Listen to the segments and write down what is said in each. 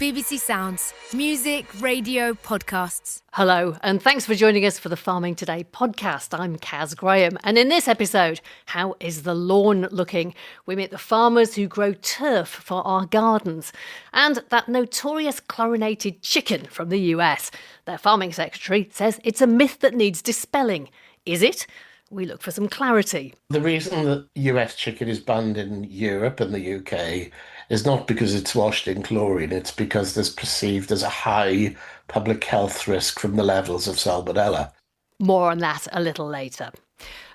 BBC Sounds. Music, radio, podcasts. Hello, and thanks for joining us for the Farming Today podcast. I'm Kaz Graham, and in this episode, how is the lawn looking? We meet the farmers who grow turf for our gardens, and that notorious chlorinated chicken from the US. Their farming secretary says it's a myth that needs dispelling. Is it? We look for some clarity. The reason that US chicken is banned in Europe and the UK is not because it's washed in chlorine, it's because there's perceived as a high public health risk from the levels of salmonella. More on that a little later.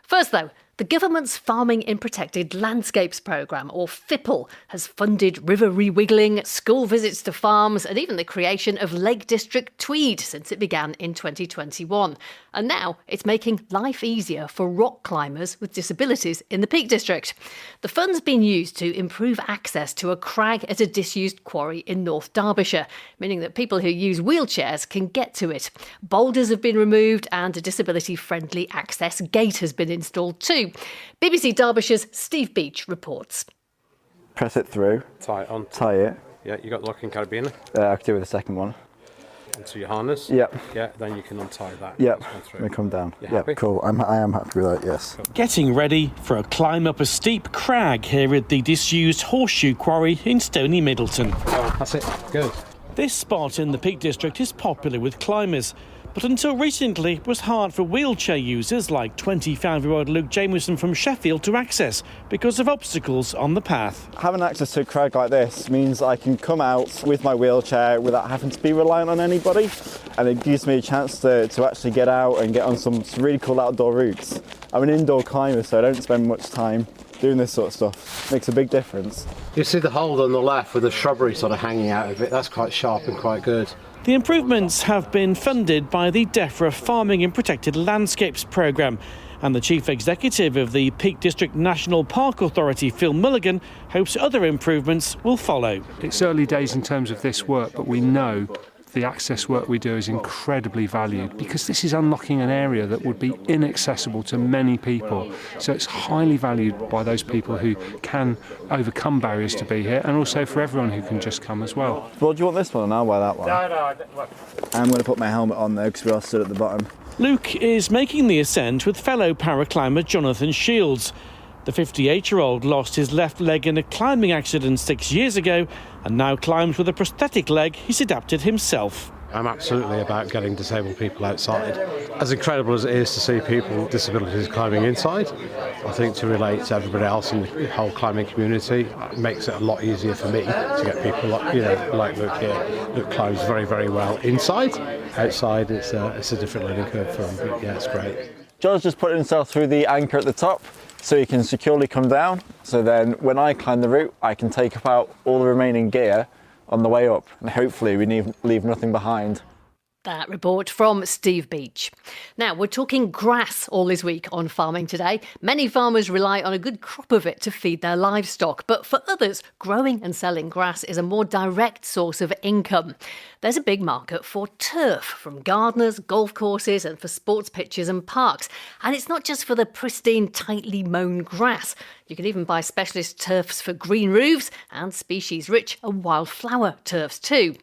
First though, the government's Farming in Protected Landscapes programme, or FIPL, has funded river rewiggling, school visits to farms and even the creation of Lake District Tweed since it began in 2021. And now it's making life easier for rock climbers with disabilities in the Peak District. The fund's been used to improve access to a crag at a disused quarry in North Derbyshire, meaning that people who use wheelchairs can get to it. Boulders have been removed and a disability-friendly access gate has been installed too. BBC Derbyshire's Steve Beach reports. Press it through. Tie it on. Tie it. Yeah, you got the locking carabiner. I could do with the second one. Onto your harness. Yep. Yeah, then you can untie that. Yep. They come down. Happy? Cool. I am happy with that, yes. Cool. Getting ready for a climb up a steep crag here at the disused Horseshoe Quarry in Stony Middleton. Oh, that's it. Good. This spot in the Peak District is popular with climbers, but until recently it was hard for wheelchair users like 25-year-old Luke Jameson from Sheffield to access because of obstacles on the path. Having access to a crag like this means I can come out with my wheelchair without having to be reliant on anybody, and it gives me a chance to actually get out and get on some really cool outdoor routes. I'm an indoor climber, so I don't spend much time doing this sort of stuff. Makes a big difference. You see the hole on the left with the shrubbery sort of hanging out of it. That's quite sharp and quite good. The improvements have been funded by the DEFRA Farming in Protected Landscapes programme, and the Chief Executive of the Peak District National Park Authority, Phil Mulligan, hopes other improvements will follow. It's early days in terms of this work, but we know the access work we do is incredibly valued because this is unlocking an area that would be inaccessible to many people. So it's highly valued by those people who can overcome barriers to be here, and also for everyone who can just come as well. Well, do you want this one, and I'll wear that one? No, I'm going to put my helmet on though because we are stood at the bottom. Luke is making the ascent with fellow paraclimber Jonathan Shields. The 58-year-old lost his left leg in a climbing accident 6 years ago and now climbs with a prosthetic leg he's adapted himself. I'm absolutely about getting disabled people outside. As incredible as it is to see people with disabilities climbing inside, I think to relate to everybody else in the whole climbing community makes it a lot easier for me to get people like Luke here. Luke climbs very, very well inside. Outside, it's a different learning curve for him, but yeah, it's great. John's just putting himself through the anchor at the top so he can securely come down. So then when I climb the route, I can take out all the remaining gear on the way up, and hopefully we leave nothing behind. That report from Steve Beach. Now, we're talking grass all this week on Farming Today. Many farmers rely on a good crop of it to feed their livestock, but for others, growing and selling grass is a more direct source of income. There's a big market for turf, from gardeners, golf courses and for sports pitches and parks. And it's not just for the pristine, tightly mown grass. You can even buy specialist turfs for green roofs and species-rich and wildflower turfs too.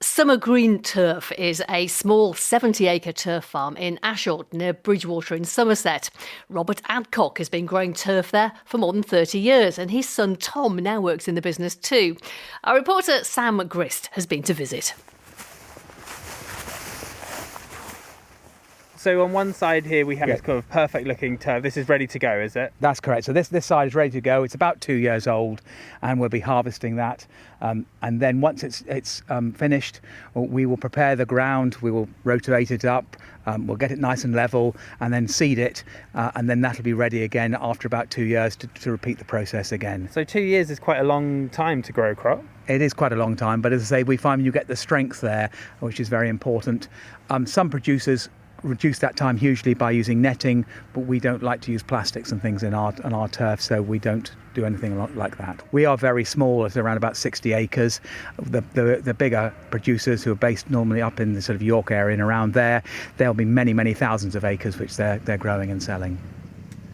Summer Green Turf is a small 70-acre turf farm in Ashort near Bridgewater in Somerset. Robert Adcock has been growing turf there for more than 30 years, and his son Tom now works in the business too. Our reporter Sam Grist has been to visit. So on one side here we have this kind of perfect looking turf. This is ready to go, is it? That's correct. So this side is ready to go. It's about 2 years old and we'll be harvesting that. And then once it's finished, we will prepare the ground, we will rotate it up, we'll get it nice and level and then seed it. And then that'll be ready again after about 2 years to repeat the process again. So 2 years is quite a long time to grow a crop. It is quite a long time, but as I say, we find you get the strength there, which is very important. Some producers reduce that time hugely by using netting, but we don't like to use plastics and things on our turf, so we don't do anything like that. We are very small at around about 60 acres. The bigger producers who are based normally up in the sort of York area and around there, there'll be many thousands of acres which they're growing and selling.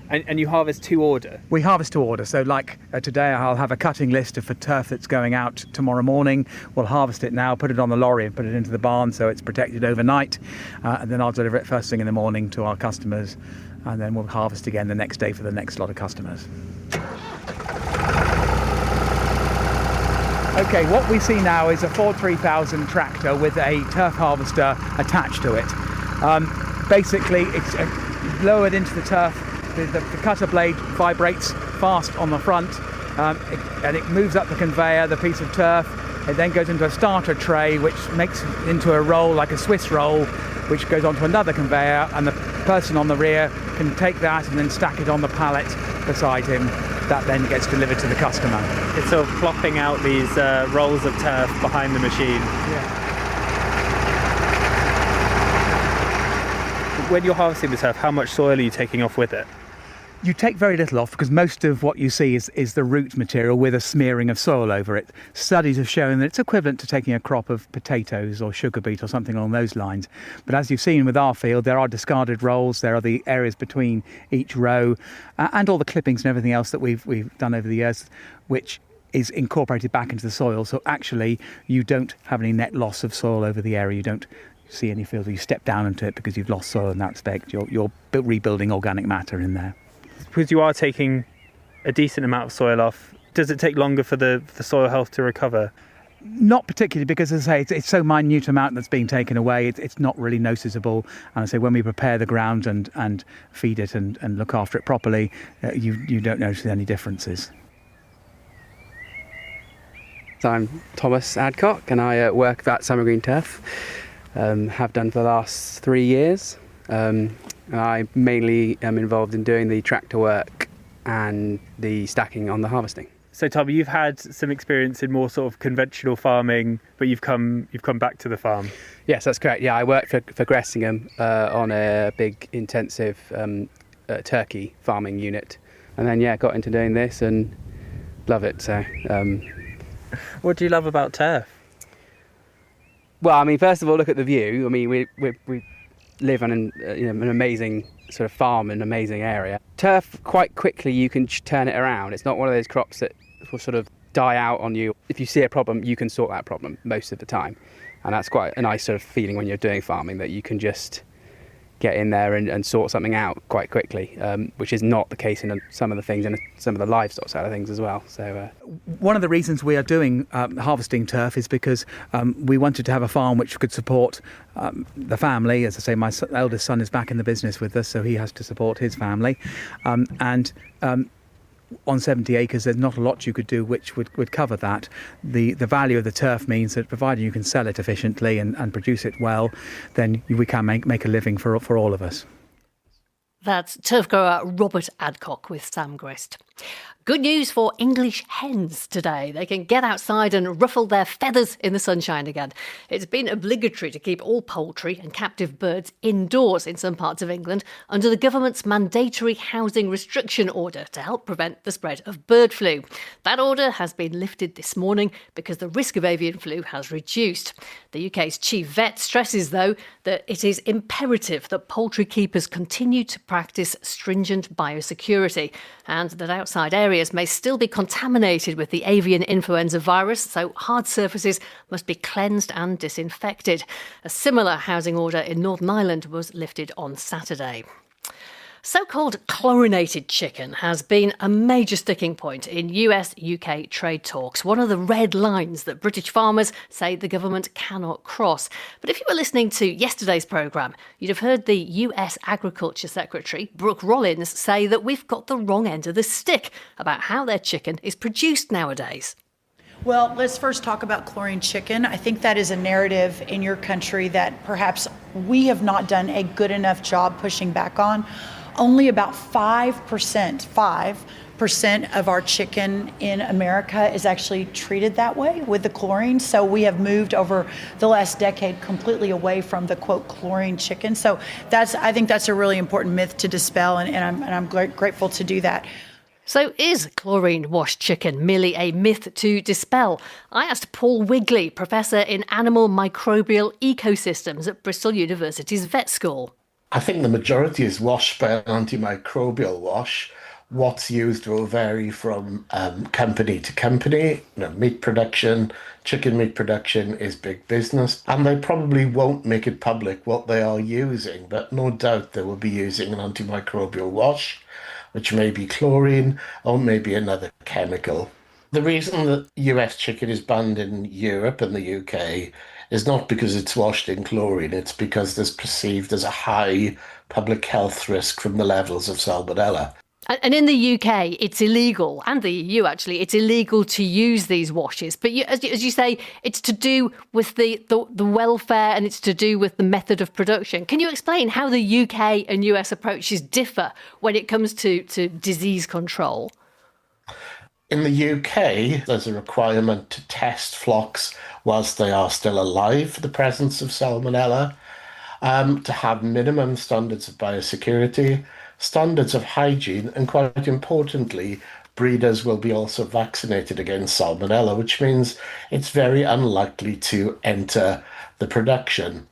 And you harvest to order? We harvest to order. So like today I'll have a cutting list for turf that's going out tomorrow morning. We'll harvest it now, put it on the lorry and put it into the barn so it's protected overnight. And then I'll deliver it first thing in the morning to our customers. And then we'll harvest again the next day for the next lot of customers. Okay, what we see now is a Ford 3000 tractor with a turf harvester attached to it. Basically, it's lowered into the turf. The cutter blade vibrates fast on the front, and it moves up the conveyor, the piece of turf. It then goes into a starter tray, which makes it into a roll, like a Swiss roll, which goes onto another conveyor, and the person on the rear can take that and then stack it on the pallet beside him. That then gets delivered to the customer. It's sort of plopping out these rolls of turf behind the machine. Yeah. When you're harvesting the turf, how much soil are you taking off with it? You take very little off because most of what you see is the root material with a smearing of soil over it. Studies have shown that it's equivalent to taking a crop of potatoes or sugar beet or something along those lines. But as you've seen with our field, there are discarded rolls, there are the areas between each row, and all the clippings and everything else that we've done over the years, which is incorporated back into the soil. So actually, you don't have any net loss of soil over the area. You don't see any field where you step down into it because you've lost soil in that respect. You're rebuilding organic matter in there. Because you are taking a decent amount of soil off, does it take longer for the soil health to recover? Not particularly, because as I say, it's so minute amount that's being taken away, it's not really noticeable. And I say when we prepare the ground and feed it and look after it properly, you don't notice any differences. So I'm Thomas Adcock and I work at Summer Green Turf, have done for the last 3 years. I mainly am involved in doing the tractor work and the stacking on the harvesting. So Tom, you've had some experience in more sort of conventional farming, but you've come back to the farm. Yes, that's correct. Yeah, I worked for Gressingham on a big intensive turkey farming unit, and then got into doing this and love it. So, what do you love about turf? Well, I mean, first of all, look at the view. I mean, we live on an amazing sort of farm, an amazing area. Turf, quite quickly you can turn it around. It's not one of those crops that will sort of die out on you. If you see a problem, you can sort that problem most of the time. And that's quite a nice sort of feeling when you're doing farming, that you can just get in there and sort something out quite quickly, which is not the case in some of the things in some of the livestock side of things as well. So one of the reasons we are doing harvesting turf is because we wanted to have a farm which could support the family. As I say, my eldest son is back in the business with us, so he has to support his family, and on 70 acres there's not a lot you could do which would cover that. The value of the turf means that provided you can sell it efficiently and produce it well, then we can make a living for all of us. That's turf grower Robert Adcock with Sam Grist. Good news for English hens today. They can get outside and ruffle their feathers in the sunshine again. It's been obligatory to keep all poultry and captive birds indoors in some parts of England under the government's mandatory housing restriction order to help prevent the spread of bird flu. That order has been lifted this morning because the risk of avian flu has reduced. The UK's chief vet stresses, though, that it is imperative that poultry keepers continue to practice stringent biosecurity and that outside areas may still be contaminated with the avian influenza virus, so hard surfaces must be cleansed and disinfected. A similar housing order in Northern Ireland was lifted on Saturday. So-called chlorinated chicken has been a major sticking point in US-UK trade talks, one of the red lines that British farmers say the government cannot cross. But if you were listening to yesterday's programme, you'd have heard the US Agriculture Secretary, Brooke Rollins, say that we've got the wrong end of the stick about how their chicken is produced nowadays. Well, let's first talk about chlorine chicken. I think that is a narrative in your country that perhaps we have not done a good enough job pushing back on. Only about 5% of our chicken in America is actually treated that way with the chlorine. So we have moved over the last decade completely away from the quote chlorine chicken. So I think that's a really important myth to dispel, and I'm grateful to do that. So is chlorine-washed chicken merely a myth to dispel? I asked Paul Wigley, Professor in Animal Microbial Ecosystems at Bristol University's Vet School. I think the majority is washed by an antimicrobial wash. What's used will vary from company to company. Meat production, chicken meat production is big business, and they probably won't make it public what they are using, but no doubt they will be using an antimicrobial wash, which may be chlorine or maybe another chemical. The reason that US chicken is banned in Europe and the UK is not because it's washed in chlorine, it's because there's perceived as a high public health risk from the levels of salmonella. And in the UK, it's illegal, and the EU actually, it's illegal to use these washes. But as you say, it's to do with the welfare, and it's to do with the method of production. Can you explain how the UK and US approaches differ when it comes to disease control? In the UK, there's a requirement to test flocks whilst they are still alive for the presence of salmonella, to have minimum standards of biosecurity, standards of hygiene, and quite importantly, breeders will be also vaccinated against salmonella, which means it's very unlikely to enter the production.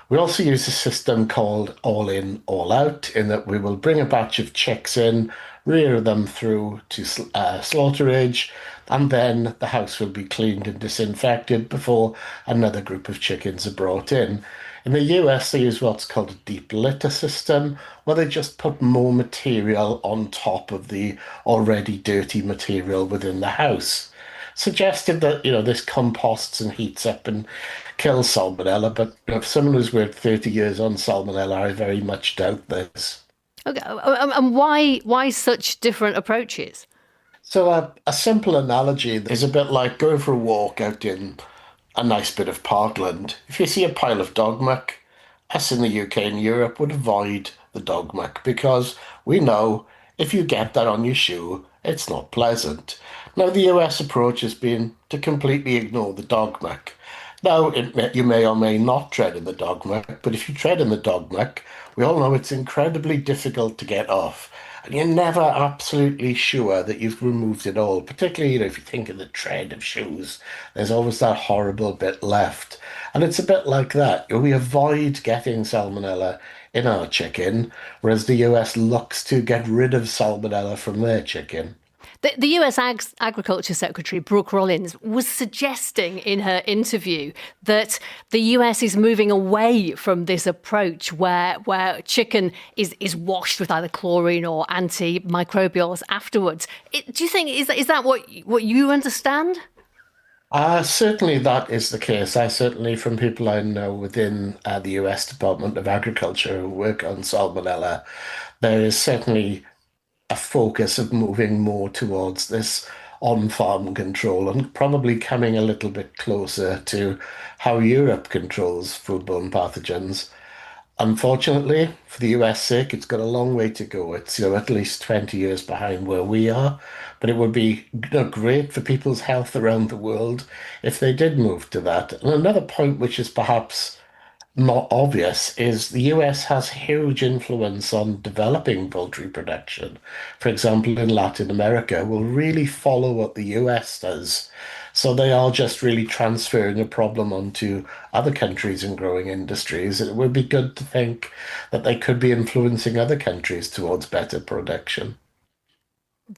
We also use a system called all-in, all-out, in that we will bring a batch of chicks in, rear them through to slaughterage, and then the house will be cleaned and disinfected before another group of chickens are brought in. In the US, they use what's called a deep litter system, where they just put more material on top of the already dirty material within the house. Suggested that, this composts and heats up and kills salmonella, but if someone who's worked 30 years on salmonella, I very much doubt this. Okay, and why such different approaches? So a simple analogy is a bit like going for a walk out in a nice bit of parkland. If you see a pile of dog muck, us in the UK and Europe would avoid the dog muck because we know if you get that on your shoe, it's not pleasant. Now, the US approach has been to completely ignore the dog muck. Now, you may or may not tread in the dog muck, but if you tread in the dog muck, we all know it's incredibly difficult to get off. And you're never absolutely sure that you've removed it all, particularly if you think of the tread of shoes. There's always that horrible bit left. And it's a bit like that. We avoid getting salmonella in our chicken, whereas the US looks to get rid of salmonella from their chicken. The US Agriculture Secretary, Brooke Rollins, was suggesting in her interview that the US is moving away from this approach where chicken is washed with either chlorine or antimicrobials afterwards. Do you think, is that what you understand? Certainly that is the case. Certainly from people I know within the US Department of Agriculture who work on salmonella, there is certainly a focus of moving more towards this on-farm control and probably coming a little bit closer to how Europe controls foodborne pathogens. Unfortunately, for the US sake, it's got a long way to go. It's at least 20 years behind where we are, but it would be great for people's health around the world if they did move to that. And another point which is perhaps not obvious is the US has huge influence on developing poultry production. For example, in Latin America, will really follow what the US does. So they are just really transferring a problem onto other countries and growing industries. It would be good to think that they could be influencing other countries towards better production.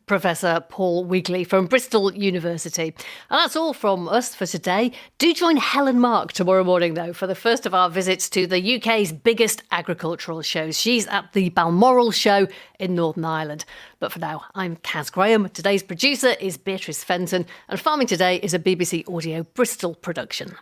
Professor Paul Wigley from Bristol University. And that's all from us for today. Do join Helen Mark tomorrow morning, though, for the first of our visits to the UK's biggest agricultural shows. She's at the Balmoral Show in Northern Ireland. But for now, I'm Kaz Graham. Today's producer is Beatrice Fenton. And Farming Today is a BBC Audio Bristol production.